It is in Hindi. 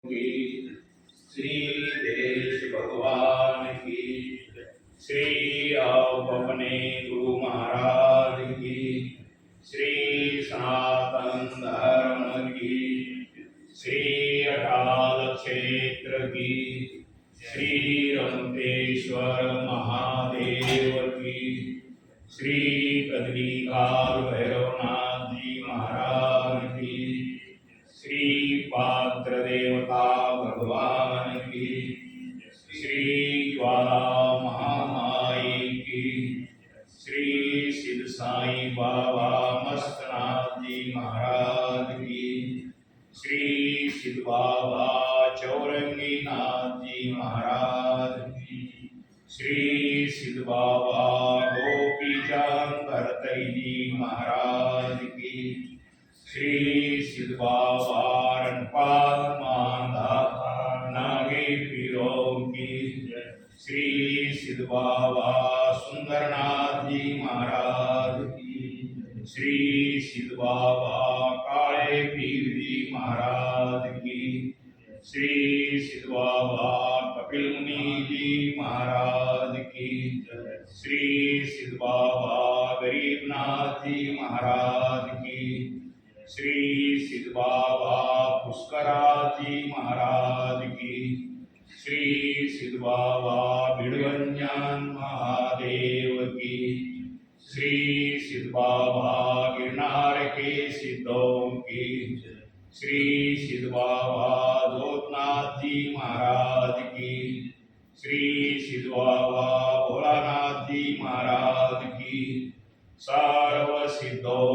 की श्री देश भगवान की श्री अपने गुरु महाराज की श्री सनातन धर्म की श्री अकाल क्षेत्र की श्री रमतेश्वर महादेव की श्री कदलीकाल भैरवनाथ जी महाराज की श्री पात्र देवता भगवान की श्री ज्वाला महामाई की श्री सिद्ध साई बाबा मस्तनाथ जी महाराज की श्री सिद्ध बाबा चौरंगी नाथ जी महाराज की श्री सिद्ध बाबा गोपीचंद भरतई जी महाराज की श्री सिद्ध बाबा रणपाल मानदाता नागे पीरों की श्री सिद्ध बाबा सुंदरनाथ जी महाराज की श्री सिद्ध बाबा काले पीर जी महाराज की श्री सिद्ध बाबा कपिल मुनि जी महाराज की श्री सिद्ध बाबा गरीबनाथ जी महाराज की श्री सिद्ध बाबा पुष्कराज जी महाराज की श्री सिद्ध बाबा भिड़वंजन महादेव की श्री सिद्ध बाबा गिरनार के सिद्धों की श्री सिद्ध बाबा जोतनाथ जी महाराज की श्री सिद्ध बाबा भोलानाथ जी महाराज की सर्व सिद्धों